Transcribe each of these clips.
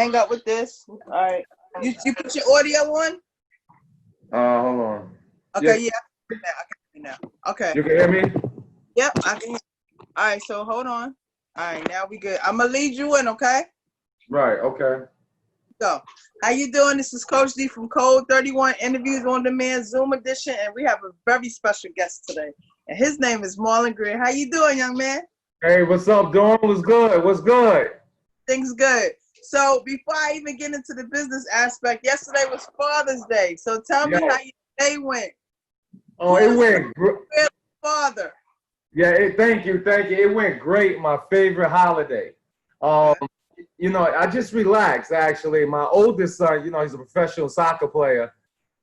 hang up with this. All right. You put your audio on? Hold on. Okay, yeah. I can hear you now. Okay. You can hear me? Yep, I can hear you. All right, so hold on. All right, now we good. I'm gonna lead you in, okay? Right, okay. So, how you doing? This is Coach D from Code31 Interviews on Demand Zoom edition, and we have a very special guest today. And his name is Marlon Greer. How you doing, young man? Hey, what's up, Dawn? What's good? What's good? Things good. So before I even get into the business aspect, yesterday was Father's Day. So tell me how your day went. Oh, it went great. Father. Yeah, thank you. It went great. My favorite holiday. You know, I just relaxed actually. My oldest son, you know, he's a professional soccer player.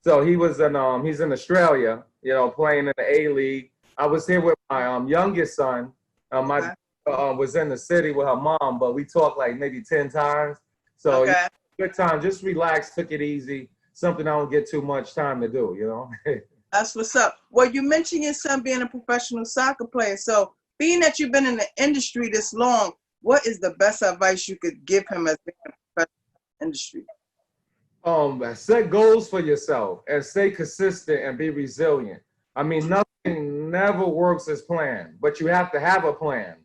So he was in he's in Australia, you know, playing in the A-League. I was here with my youngest son. My was in the city with her mom, but we talked like maybe 10 times. So yeah, good time, just relax, took it easy. Something I don't get too much time to do, you know. That's what's up. Well, you mentioned your son being a professional soccer player. So being that you've been in the industry this long, what is the best advice you could give him as being a professional industry? Set goals for yourself and stay consistent and be resilient. I mean, nothing never works as planned, but you have to have a plan.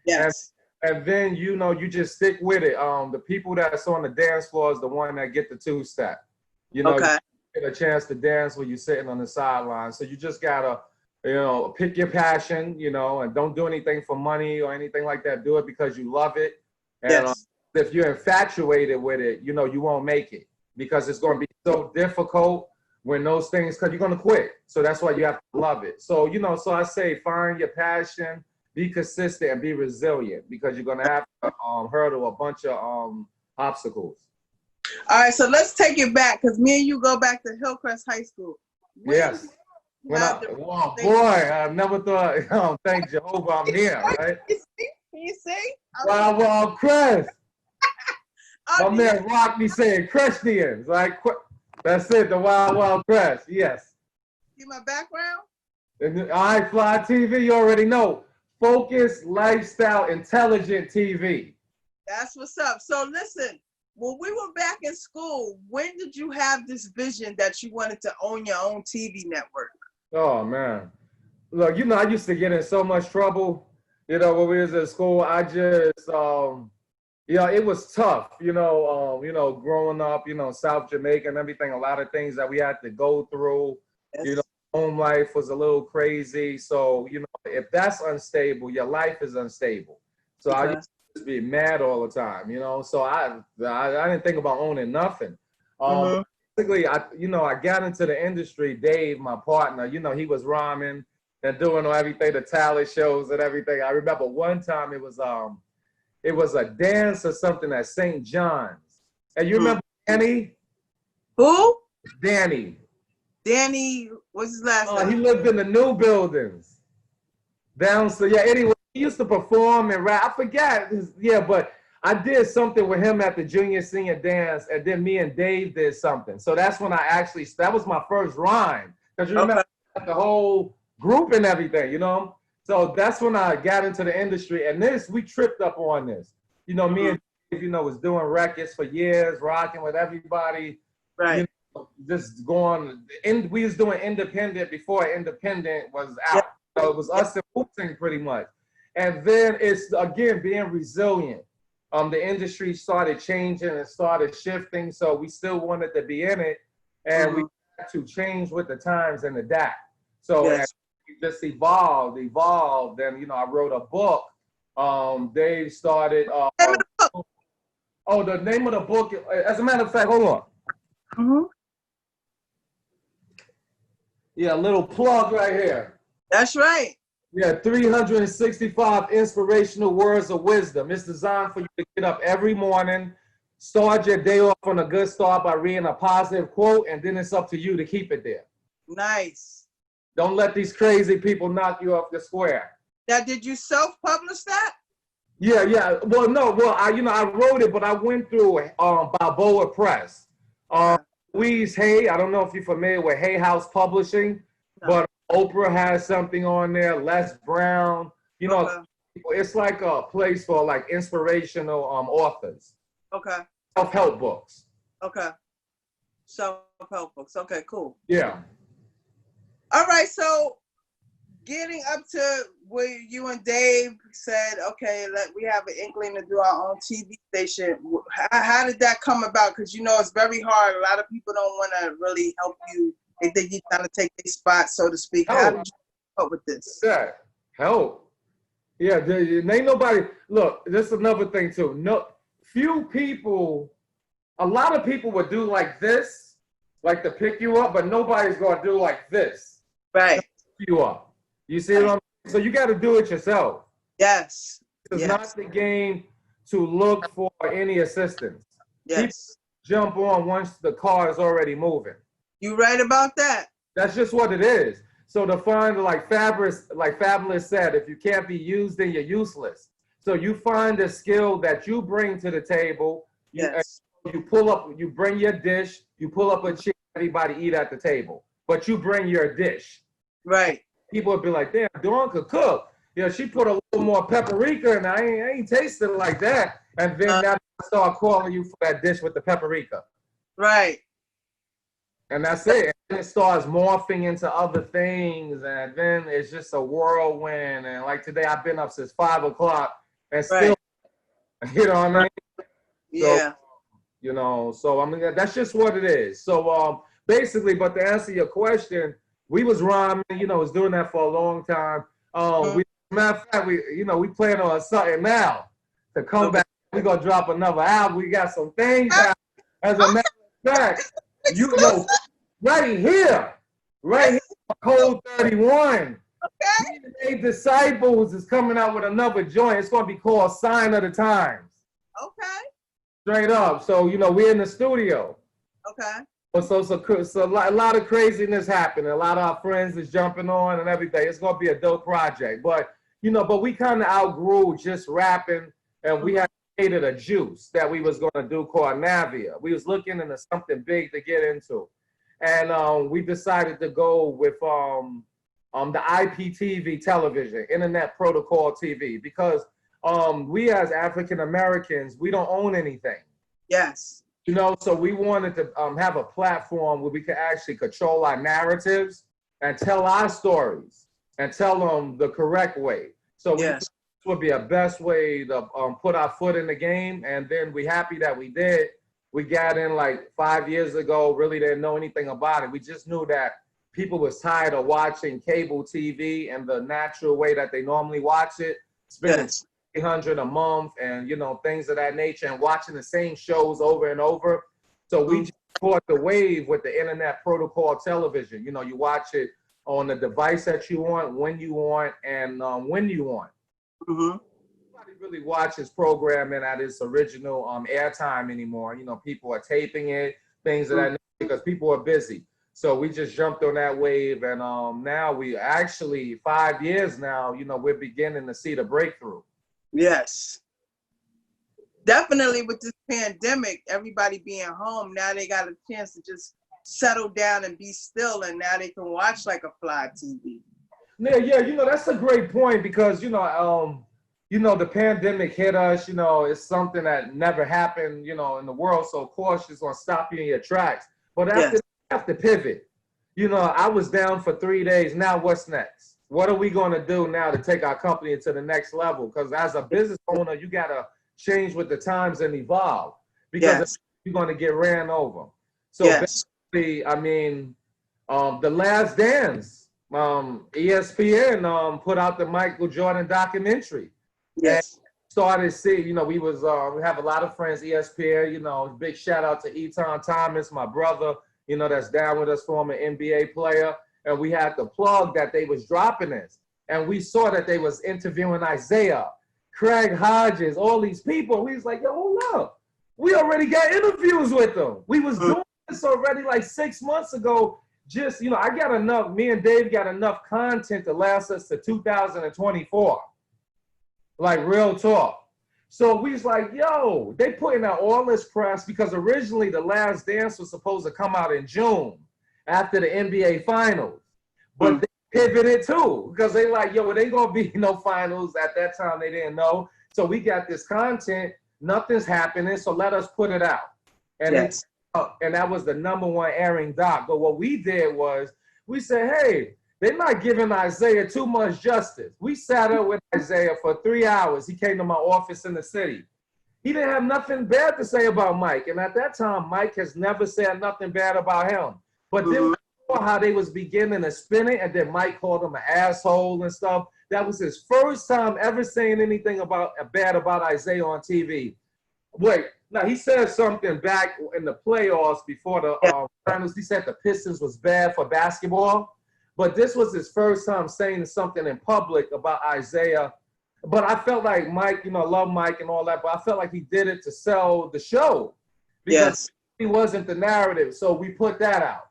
Yes. And then, you know, you just stick with it. The people that's on the dance floor is the one that get the two-step. You know, you get a chance to dance when you're sitting on the sideline. So you just gotta, you know, pick your passion, you know, and don't do anything for money or anything like that. Do it because you love it. And if you're infatuated with it, you know, you won't make it because it's going to be so difficult when those things, because you're going to quit. So that's why you have to love it. So, you know, so I say find your passion, be consistent, and be resilient because you're going to have to hurdle a bunch of obstacles. All right, so let's take it back because me and you go back to Hillcrest High School. Yes. Oh boy, I never thought, thank Jehovah I'm here, right? You see? Wow, Chris. My man Rock me saying Christians, like that's it, the Wild Crest, yes. See my background? FLI TV, you already know. Focused, lifestyle, intelligent TV. That's what's up. So listen, when we were back in school, when did you have this vision that you wanted to own your own TV network? Oh man, look, you know, I used to get in so much trouble, you know, when we was at school. I just, you know, it was tough, you know, growing up, you know, South Jamaica and everything, a lot of things that we had to go through, you know, home life was a little crazy. So, you know, if that's unstable, your life is unstable. So I used to just be mad all the time, you know, so I didn't think about owning nothing. Basically, I got into the industry. Dave, my partner, you know, he was rhyming and doing everything, the talent shows and everything. I remember one time it was a dance or something at St. John's. And you remember Danny? Who? Danny. Danny, what's his last name? He lived in the new buildings. Downstairs. Yeah, anyway, he used to perform and rap. I forgot. But I did something with him at the junior senior dance, and then me and Dave did something. So that's when that was my first rhyme. Because you remember the whole group and everything, you know? So that's when I got into the industry, and we tripped up on this. You know, me and Dave, you know, was doing records for years, rocking with everybody. Right. You know, just going, we was doing independent before independent was out. So it was us and Wu-Tang pretty much. And then it's, again, being resilient. The industry started changing and started shifting, so we still wanted to be in it, and we had to change with the times and adapt. So as we just evolved, and, you know, I wrote a book. Dave started, the name of the book, as a matter of fact, hold on. Yeah, a little plug right here. That's right. Yeah, 365 inspirational words of wisdom. It's designed for you to get up every morning, start your day off on a good start by reading a positive quote, and then it's up to you to keep it there. Nice. Don't let these crazy people knock you off the square. Now, did you self-publish that? Yeah. Well, no. Well, I wrote it, but I went through Balboa Press. Louise Hay, I don't know if you're familiar with Hay House Publishing, but Oprah has something on there. Les Brown, you know, it's like a place for like inspirational authors. self-help books. Okay. Self-help books. Okay, cool. Yeah. All right, so getting up to where you and Dave said, okay, we have an inkling to do our own TV station. How did that come about? Because you know it's very hard. A lot of people don't want to really help you. They think you're trying to take their spot, so to speak. How did you come up with this? Yeah. Help. Yeah, there ain't nobody. Look, this is another thing too. No, few people. A lot of people would do like this, like to pick you up, but nobody's gonna do like this. Right. Pick you up. You see what I'm saying? So you got to do it yourself. Yes. It's not the game to look for any assistance. Yes. People jump on once the car is already moving. You right about that. That's just what it is. So to find, like Fabulous said, if you can't be used, then you're useless. So you find a skill that you bring to the table. You pull up, you bring your dish, you pull up a chair, everybody eat at the table. But you bring your dish. Right. People would be like, damn, Dawn could cook. You know, she put a little more paprika, and I ain't tasting like that. And then now I start calling you for that dish with the paprika. Right. And that's it. And it starts morphing into other things, and then it's just a whirlwind. And like today, I've been up since 5 o'clock, and still, you know what I mean? Yeah. So, you know, so I mean, that's just what it is. So basically, but to answer your question, we was rhyming, you know, was doing that for a long time. Matter of fact, we plan on something now to come back. We're gonna drop another album. We got some things out. As a matter of fact, right here, Code31. Okay. They Disciples is coming out with another joint. It's gonna be called Sign of the Times. Okay. Straight up. So, you know, we're in the studio. Okay. So a lot of craziness happening. A lot of our friends is jumping on and everything. It's gonna be a dope project. But you know, we kind of outgrew just rapping, and we had created a juice that we was gonna do called Navia. We was looking into something big to get into, and we decided to go with the IPTV television, Internet Protocol TV, because we as African Americans, we don't own anything. Yes. You know, so we wanted to have a platform where we could actually control our narratives and tell our stories and tell them the correct way. So this would be a best way to put our foot in the game. And then we happy that we did. We got in like 5 years ago, really didn't know anything about it. We just knew that people was tired of watching cable TV and the natural way that they normally watch it, spending $800 a month and, you know, things of that nature, and watching the same shows over and over. So we just caught the wave with the Internet Protocol television. You know, you watch it on the device that you want, when you want, and when you want. Nobody really watches programming at its original airtime anymore. You know, people are taping it, things of that nature, because people are busy. So we just jumped on that wave, and now we actually 5 years now, you know, we're beginning to see the breakthrough. Yes. Definitely with this pandemic, everybody being home, now they got a chance to just settle down and be still, and now they can watch like a FLI TV. Yeah, you know, that's a great point, because, you know, the pandemic hit us, you know, it's something that never happened, you know, in the world. So of course it's gonna stop you in your tracks. But after you have to pivot. You know, I was down for 3 days. Now what's next? What are we going to do now to take our company to the next level? Because as a business owner, you got to change with the times and evolve, because you're going to get ran over. So basically, I mean, The Last Dance, ESPN put out the Michael Jordan documentary. Yes. And started seeing, you know, we have a lot of friends, ESPN, you know, big shout out to Eton Thomas, my brother, you know, that's down with us, former NBA player. And we had the plug that they was dropping this. And we saw that they was interviewing Isaiah, Craig Hodges, all these people. We was like, yo, hold up. We already got interviews with them. We was doing this already like 6 months ago. Just, you know, I got enough, me and Dave got enough content to last us to 2024. Like real talk. So we was like, yo, they putting out all this press, because originally The Last Dance was supposed to come out in June after the NBA finals. But they pivoted too, because they like, yo, it ain't gonna be no finals. At that time, they didn't know. So we got this content, nothing's happening, so let us put it out. And Yes. and that was the #1 airing doc. But what we did was we said, hey, they're not giving Isaiah too much justice. We sat up with Isaiah for 3 hours. He came to my office in the city. He didn't have nothing bad to say about Mike. And at that time, Mike has never said nothing bad about him. But then we saw how they was beginning to spin it, and then Mike called him an asshole and stuff. That was his first time ever saying anything bad about Isaiah on TV. Wait, now he said something back in the playoffs before the finals. He said the Pistons was bad for basketball. But this was his first time saying something in public about Isaiah. But I felt like Mike, I love Mike and all that, but I felt like he did it to sell the show because he wasn't the narrative. So we put that out.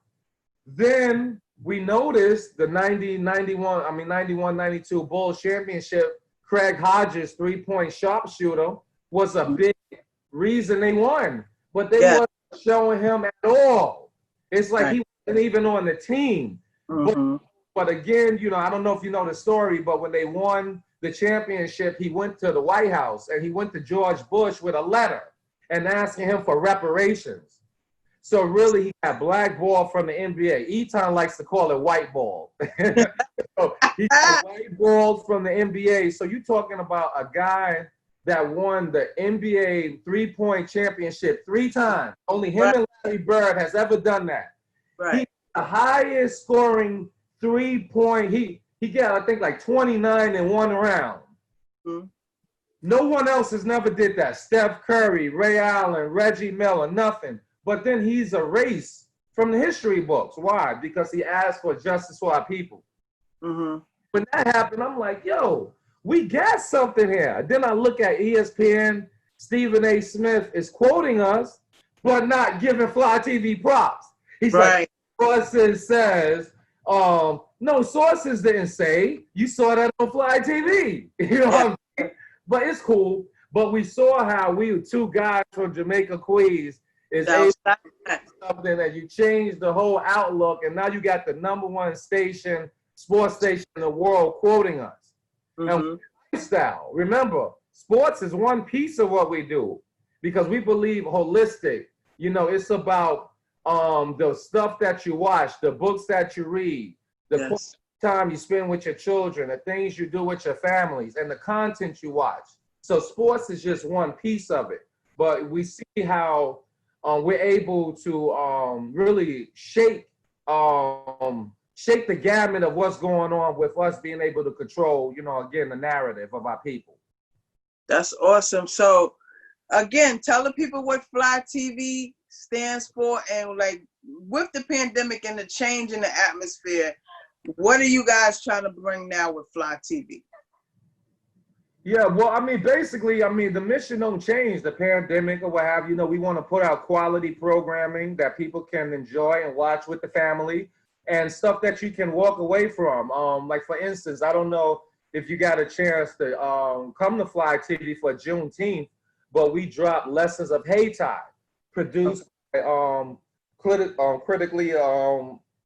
Then we noticed the 91-92 Bulls championship, Craig Hodges, three-point sharpshooter, was a big reason they won. But they wasn't showing him at all. It's like he wasn't even on the team. But again, I don't know if you know the story, but when they won the championship, he went to the White House and he went to George Bush with a letter and asking him for reparations. So really, he got blackballed from the NBA. Eton likes to call it white ball. So he got whiteballed from the NBA. So you're talking about a guy that won the NBA three-point championship 3 times. Only him and Larry Bird has ever done that. He's the highest scoring three-point. He got, I think, like 29 in one round. No one else has never did that. Steph Curry, Ray Allen, Reggie Miller, nothing. But then he's erased from the history books. Why? Because he asked for justice for our people. When that happened, I'm like, yo, we got something here. Then I look at ESPN, Stephen A. Smith is quoting us, but not giving FLI TV props. He's like, sources says, no, sources didn't say. You saw that on FLI TV. You know what I'm saying? But it's cool. But we saw how we 2 guys from Jamaica, Queens, is something that you changed the whole outlook, and now you got the #1 station, sports station in the world quoting us. And lifestyle. Remember, sports is one piece of what we do because we believe holistic. It's about the stuff that you watch, the books that you read, the time you spend with your children, the things you do with your families, and the content you watch. So sports is just one piece of it. But we see how we're able to really shake the gamut of what's going on with us being able to control, again, the narrative of our people. That's awesome. So, again, tell the people what FLI TV stands for, and like with the pandemic and the change in the atmosphere, what are you guys trying to bring now with FLI TV? Yeah, well, basically, the mission don't change, the pandemic or what have you. We want to put out quality programming that people can enjoy and watch with the family and stuff that you can walk away from. Like, for instance, I don't know if you got a chance to come to FLI TV for Juneteenth, but we dropped Lessons of Hayti, produced by critically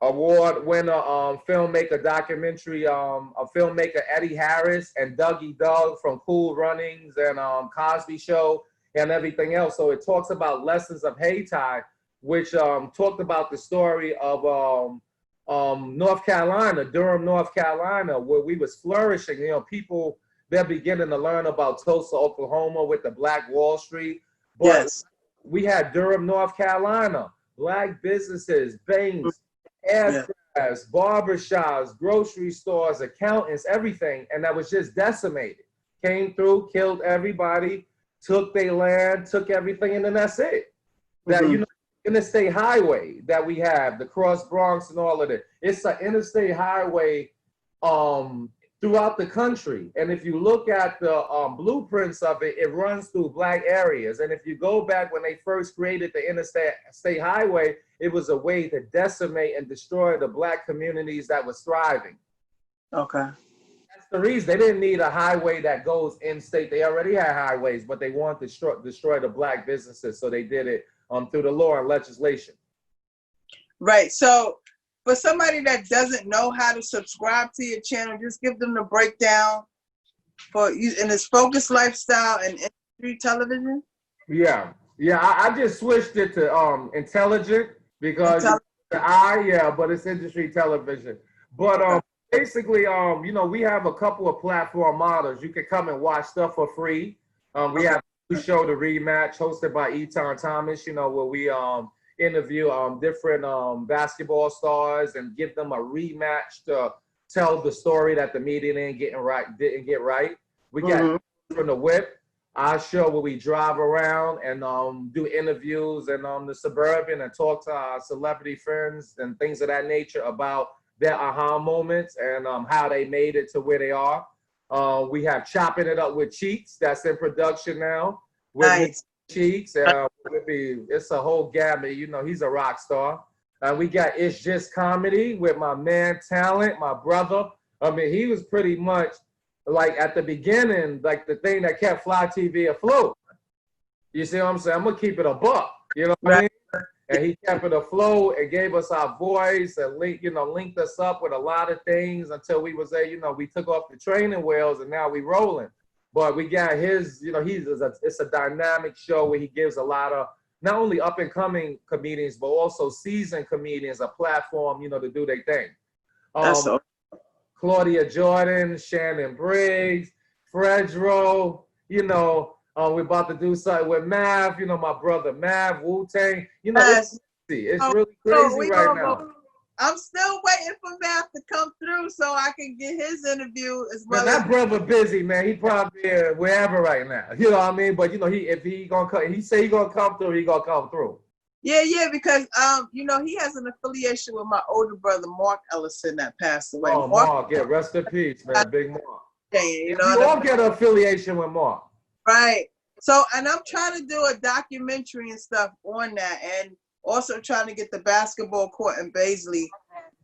award winner filmmaker documentary, a filmmaker Eddie Harris and Dougie Doug from Cool Runnings and Cosby Show and everything else. So it talks about Lessons of Hayti, which talked about the story of North Carolina, Durham, North Carolina, where we was flourishing. People, they're beginning to learn about Tulsa, Oklahoma with the Black Wall Street. But we had Durham, North Carolina, Black businesses, banks, aircrafts, barbershops, grocery stores, accountants, everything. And that was just decimated. Came through, killed everybody, took their land, took everything, and then that's it. That, interstate highway that we have, the Cross Bronx and all of it. It's an interstate highway throughout the country. And if you look at the blueprints of it, it runs through Black areas. And if you go back when they first created the interstate highway, it was a way to decimate and destroy the Black communities that was thriving. Okay. That's the reason. They didn't need a highway that goes in-state. They already had highways, but they wanted to destroy the Black businesses. So they did it through the law and legislation. Right. So for somebody that doesn't know how to subscribe to your channel, just give them the breakdown for you in this focused lifestyle and industry television. Yeah. Yeah, I just switched it to intelligent because Intel- the I, yeah, but it's industry television. But okay. basically, you know, we have a couple of platform models. You can come and watch stuff for free. We Okay. have a show, The Rematch, hosted by Eton Thomas, you know, where we interview different basketball stars and give them a rematch to tell the story that the media didn't get right. We got Mm-hmm. from the whip, our show where we drive around and do interviews and the suburban and talk to our celebrity friends and things of that nature about their aha moments and how they made it to where they are. We have Chopping It Up with Cheeks that's in production now with Mr. Nice. Cheeks. It's a whole gamut. You know, he's a rock star. We got It's Just Comedy with my man Talent, my brother. I mean, he was pretty much like at the beginning, like the thing that kept FLI TV afloat. You see what I'm saying? I'm gonna keep it a buck. You know what I Right. mean? And he kept it afloat and gave us our voice and linked us up with a lot of things until we was there. You know, we took off the training wheels and now we rolling. But we got his, you know, it's a dynamic show where he gives a lot of not only up and coming comedians but also seasoned comedians a platform, you know, to do their thing. That's Um, so. Claudia Jordan, Shannon Briggs, Fredro, you know, we're about to do something with Mav, you know, my brother Mav, Wu-Tang. You know, it's Yes. crazy. It's Oh, really so crazy we right gonna now. go. I'm still waiting for Matt to come through so I can get his interview as Man, well as. that brother busy, man. He probably wherever right now. You know what I mean? But you know, if he gonna come, he say he gonna come through, he gonna come through. Yeah, yeah, because you know, he has an affiliation with my older brother Mark Ellison that passed away. Oh, Mark, Mark, yeah, rest in peace, man. Big Mark. you Yeah, know we what I all mean? get an affiliation with Mark. Right. So, and I'm trying to do a documentary and stuff on that, and also trying to get the basketball court in Baisley, you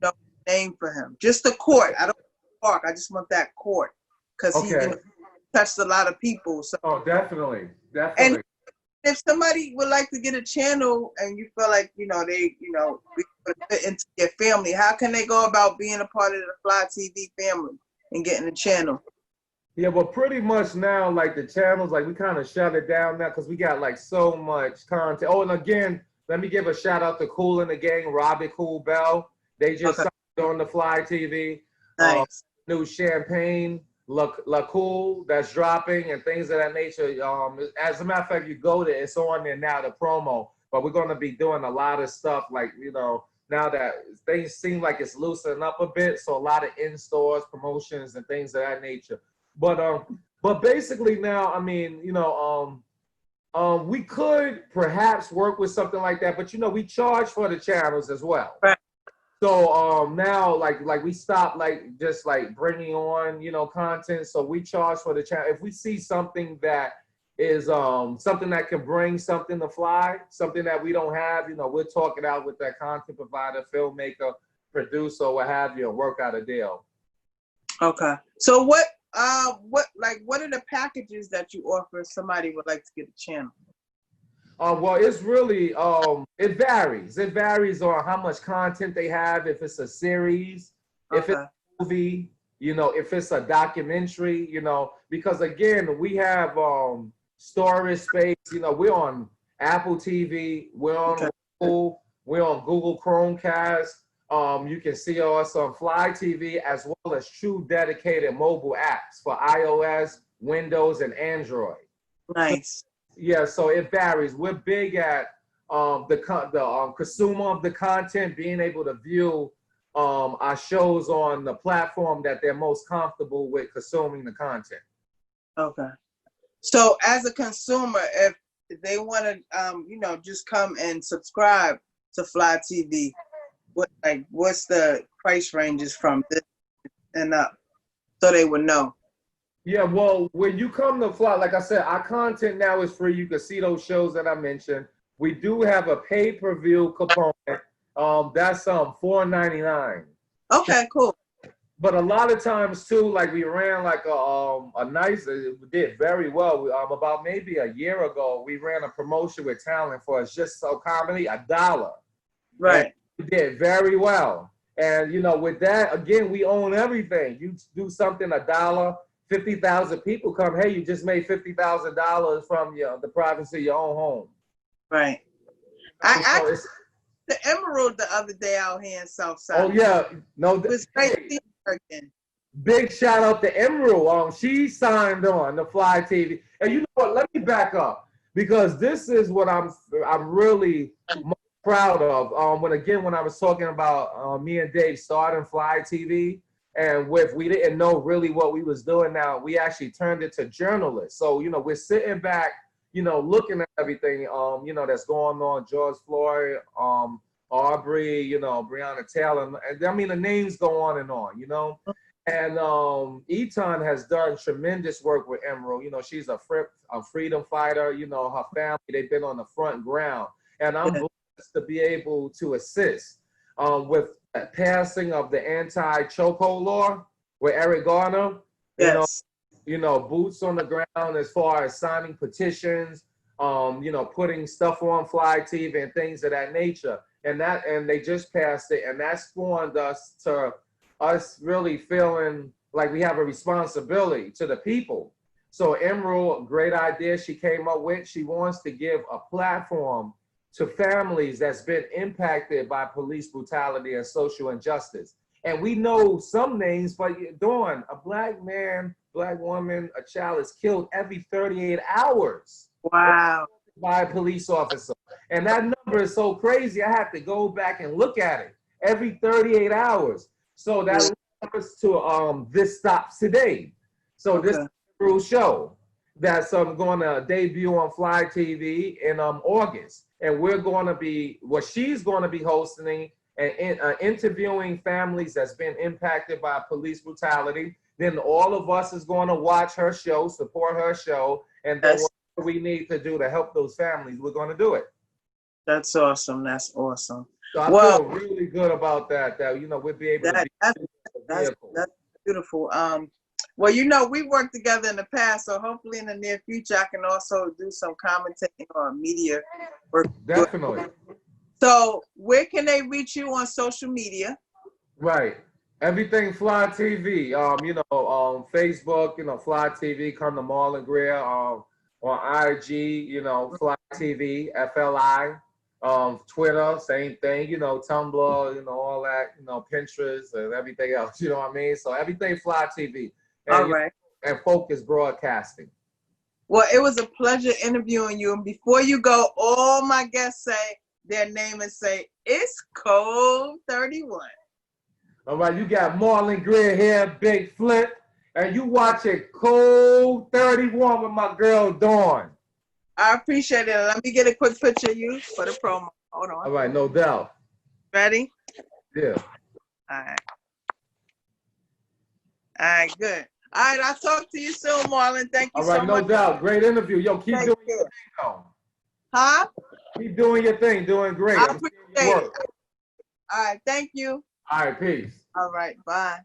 know, name for him. Just the court. I don't want the park. I just want that court because he, you Okay. know, touched a lot of people. So, Oh, definitely, and definitely. if somebody would like to get a channel and you feel like, you know, they, you know, we could fit into your family, how can they go about being a part of the FLI TV family and getting a channel? Yeah, well, pretty much now, like the channels, like we kind of shut it down now because we got like so much content. Oh, and again, let me give a shout out to Cool and the Gang, Robbie Cool Bell. They just Okay, signed on the FLI TV. nice. New Champagne, La Cool, that's dropping and things of that nature. As a matter of fact, you go there, it's on there now, the promo. But we're going to be doing a lot of stuff like, you know, now that things seem like it's loosening up a bit. So a lot of in-stores, promotions and things of that nature. But basically now, I mean, you know, we could perhaps work with something like that, but you know, we charge for the channels as well. Right. So now like we stop like just like bringing on, you know, content. So we charge for the channel. If we see something that is something that can bring something to FLI, something that we don't have, you know, we'll talk it out with that content provider, filmmaker, producer, what have you, and work out a deal. Okay. So what are the packages that you offer if somebody would like to get a channel? Well, it's really it varies. It varies on how much content they have. If it's a series, if it's Okay. a movie, you know, if it's a documentary, you know, because again, we have storage space. You know, we're on Apple TV, we're Okay. on Google, we're on Google Chromecast. You can see us on FLI TV as well as true dedicated mobile apps for iOS, Windows, and Android. Nice. Yeah, so it varies. We're big at the consumer of the content, being able to view our shows on the platform that they're most comfortable with consuming the content. Okay. So as a consumer, if they want to, you know, just come and subscribe to FLI TV, what's the price ranges from this and up, so they would know? Yeah, well, when you come to FLI, like I said, our content now is free. You can see those shows that I mentioned. We do have a pay-per-view component. That's $4.99. Okay, cool. But a lot of times too, like we ran like a nice, it did very well. About maybe a year ago, we ran a promotion with Talent for It's Just So Comedy, $1. Right. And we did very well. And you know, with that, again, we own everything. You do something $1, 50,000 people come. Hey, you just made $50,000 from the privacy of your own home. Right. So I the Emerald the other day out here in Southside. oh yeah, no, It was great to see her again. big shout out to Emerald. She signed on the FLI TV, and you know what? Let me back up because this is what I'm really most proud of. When I was talking about me and Dave starting FLI TV, and we didn't know really what we was doing. Now we actually turned it to journalists. So we're sitting back, looking at everything, that's going on. George Floyd, Aubrey, Breonna Taylor, and I mean the names go on and on, And Eton has done tremendous work with Emerald. She's a freedom fighter. Her family, they've been on the front ground. And I'm blessed to be able to assist with passing of the anti-chokehold law with Eric Garner. Yes. Boots on the ground as far as signing petitions, putting stuff on FLI TV and things of that nature. And they just passed it, and that spawned us really feeling like we have a responsibility to the people. So Emerald, great idea she came up with. She wants to give a platform to families that's been impacted by police brutality and social injustice. And we know some names, but Dawn, a black man, black woman, a child is killed every 38 hours. Wow. By a police officer. And that number is so crazy, I have to go back and look at it every 38 hours. So that leads us to This Stops Today. So this is a true show that's going to debut on FLI TV in August. And she's going to be hosting and interviewing families that's been impacted by police brutality. Then all of us is going to watch her show, support her show, and then what we need to do to help those families, we're going to do it. That's awesome. That's awesome. So I feel really good about that we'll be able to that's beautiful. Well, we worked together in the past, so hopefully in the near future I can also do some commentating or media work. Definitely. So where can they reach you on social media? Right. Everything FLI TV. Facebook, FLI TV, come to Marlon Greer. On IG, FLI TV, FLI. Twitter, same thing, Tumblr, all that, Pinterest and everything else, you know what I mean? So everything FLI TV. And, all right. And Focus Broadcasting. Well, it was a pleasure interviewing you. And before you go, all my guests say their name and say, it's Code31. All right, you got Marlon Greer here, Big Flip, and you watching Code31 with my girl, Dawn. I appreciate it. Let me get a quick picture of you for the promo. Hold on. All right, no doubt. Ready? Yeah. All right. All right, good. All right, I'll talk to you soon, Marlon. Thank you so much. All right, no doubt. Great interview. Yo, keep doing your thing, though. Huh? Keep doing your thing. Doing great. I appreciate it. All right, thank you. All right, peace. All right, bye.